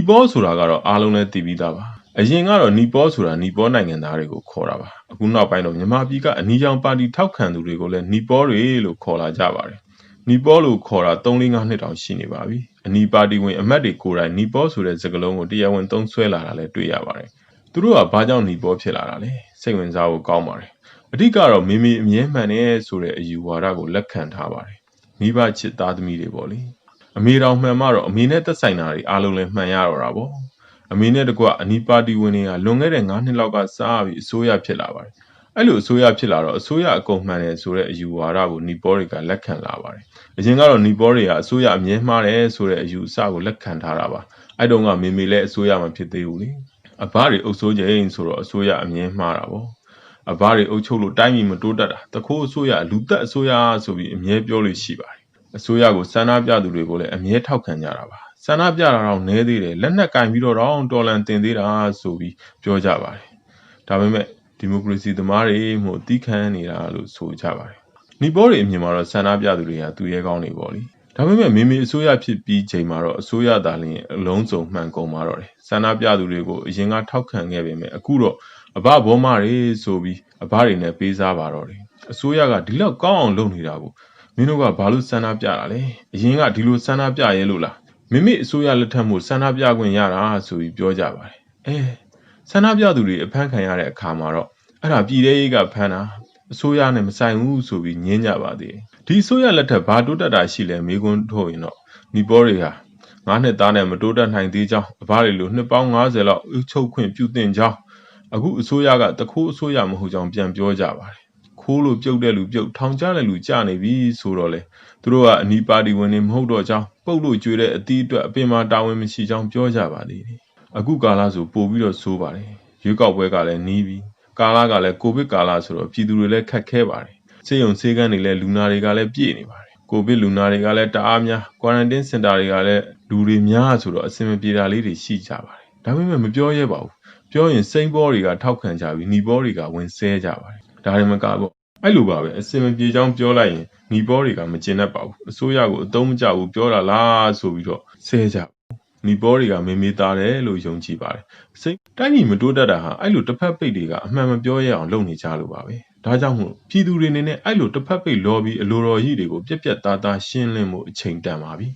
ပေါ်ဆိုတာကတော့အားလုံးလည်းသိပြီးသားပါအရင်ကတော့နီပေါ်ဆိုတာနီပေါ်နိုင်ငံသားတွေကိုခေါ်တာပါအခုနောက်ပိုင်းတော့မြန်မာပြည်ကအနီရောင်ပါတီထောက်ခံသူတွေကိုလည်းနီပေါ်တွေလို့ခေါ်လာကြပါတယ်နီပေါ်လို့ခေါ်တာ3-4နှစ်တောင်ရှိနေပါပြီအနီပါတီဝင်အမတ်တွေကိုယ်တိုင်နီပေါ်ဆိုတဲ့စကားလုံးကိုတရားဝင်သုံးဆွဲလာတာလည်းတွေ့ရပါတယ်သူတို့ကဘာကြောင့်နီပေါ်ဖြစ်လာတာလဲစိတ်ဝင်စားဖို့ကောင်းပါတယ်အဓိကတော့မေမေအမြဲမှန်တယ်ဆိုတဲ့အယူဝါဒကိုလက်ခံထားပါတယ်မိဘချစ်သားသမီးတွေပေါ့လေအမေတော်မှန်မှတော့အမေနဲ့သက်ဆိုင်တာတွေအားလုံးလည်းမှန်ရတော့တာပေါ့အမေနဲ့တကွအနီပါတီဝင်တွေကလွန်ခဲ့တဲ့9နှစ်လောက်ကစားပြီးအစိုးရဖြစ်လာပါတယ်အဲ့လိုအစိုးရဖြစ်လာတော့အစိုးရအကုန်မှန်တယ်ဆိုတဲ့အယူဝါဒကိုနီပေါ်တွေကလက်ခံလာပါတယ်အရင်ကတော့နီပေါ်တွေကအစိုးရအမြဲမှားတယ်ဆိုတဲ့အယူအဆကိုလက်ခံထားတာပါအဲ့တုန်းကမေမေလည်းအစိုးရမှာဖြစ်သေးဘူးလေအဘတွေအုပ်စိုးခြင်းဆိုတော့အစိုးရအမြဲမှားတာပေါ့အဘတွေအုပ်ချုပ်လို့တိုင်းပြည်မတိုးတက်တာတခိုးအစိုးရလူသက်အစိုးရဆိုပြီးအမြဲပြောလို့ရှိပါတယ်အစိုးရကိုစန္ဒပြသူတွေကိုလည်းအမြဲထောက်ခံကြတာပါစန္ဒပြတာတော့နည်းသေးတယ်လက်နက်ကင်ပြီးတော့တော်လန်တင်သေးတာဆိုပြီးပြောကြပါတယ်ဒါပေမဲ့ဒီမိုကရေစီသမားတွေမို့တီးခမ်းနေတာလို့ဆိုကြပါတယ်နီပေါ်တွေအမြင်မှာတော့စန္ဒပြသူတွေကသူရဲကောင်းတွေပေါ့လေဒါပေမဲ့မေမေအစိုးရဖြစ်ပြီးချိန်မှာတော့အစိုးရသားလင်းအလုံးစုံမှန်ကုန်มาတော့တယ်စန္ဒပြသူတွေကိုအရင်ကထောက်ခံခဲ့ပေမဲ့အခုတော့အဘဘောမတွေဆိုပြီးအဘတွေနဲ့ပေးစားပါတော့တယ်အစိုးရကဒီလောက်ကောင်းအောင်လုပ်နေတာကိုမင်းတို့ကဘာလို့စန္ဒပြတာလဲအရင်ကဒီလိုစန္ဒပြရဲလို့လားမိမိအစိုးရလက်ထက်မှုစန္ဒပြခွင့်ရတာဆိုပြီးပြောကြပါတယ်စန္ဒပြသူတွေအဖမ်းခံရတဲ့အခါမှာတော့အဲ့ဒါပြည်သေးရေးကဖမ်းတာအစိုးရနဲ့မဆိုင်ဘူးဆိုပြီးညင်းကြပါသေးတယ်ဒီအစိုးရလက်ထက်ဘာတိုးတက်တာရှိလဲမေးခွန်းထုတ်ရင်တော့နီပေါ်တွေဟာ9နှစ်သားနဲ့မတိုးတက်နိုင်သေးကြောင်းအဘတွေလိုနှစ်ပေါင်း90လောက်အုပ်ချုပ်ခွင့်ပြုတင်ကြောင်းအခုအစိုးရကတခိုးအစိုးရမဟုတ်ကြောင်းပြန်ပြောကြပါတယ်ခိုးလို့ပြုတ်တဲ့လူပြုတ်ထောင်ကျတဲ့လူကျနေပြီဆိုတော့လေသူတို့ကအနီပါတီဝင်တွေမဟုတ်တော့ကြောင်းပုတ်လို့ကြွေတဲ့အသီးအတွက်အပင်မှာတာဝန်မရှိကြောင်းပြောကြပါသေးတယ်အခုကာလဆိုပို့ပြီးတော့ဆိုးပါတယ်ရွေးကောက်ပွဲကလည်းနီးပြီကာလကလည်းကိုဗစ်ကာလဆိုတော့ပြည်သူတွေလည်းခက်ခဲပါတယ်စေယုံစေကန်းတွေလည်းလူနာတွေကလည်းပြည့်နေပါတယ်ကိုဗစ်လူနာတွေကလည်းတအားများကွာရန်တင်းစင်တာတွေကလည်းလူတွေများဆိုတော့အဆင်မပြေတာလေးတွေရှိကြပါတယ်ဒါပေမဲ့မပြောရဲပါဘူးပြောရင်စိမ့်ဘောတွေကထောက်ခံကြပြီးနီဘောတွေကဝင်ဆဲကြပါတယ်ဒါတွေမကပေါ့အဲ့လိုပါပဲအစင်မပြေချောင်းပြောလိုက်ရင်နီဘောတွေကမကျင်တတ်ပါဘူးအစိုးရကိုအသုံးမကျဘူးပြောတာလားဆိုပြီးတော့ဆဲကြနီဘောတွေကမေမေသားတယ်လို့ယုံကြည်ပါတယ်စိတ်တိုင်းပြည်မတိုးတက်တာဟာအဲ့လိုတစ်ဖက်ပိတ်တွေကအမှန်မပြောရအောင်လုပ်နေကြလို့ပါပဲဒါကြောင့်မို့ပြည်သူတွေနေနဲ့အဲ့လိုတစ်ဖက်ပိတ် lobby အလိုတော်ကြီးတွေကိုပြက်ပြက်သားသားရှင်းလင်းမှုအချိန်တန်ပါပြီ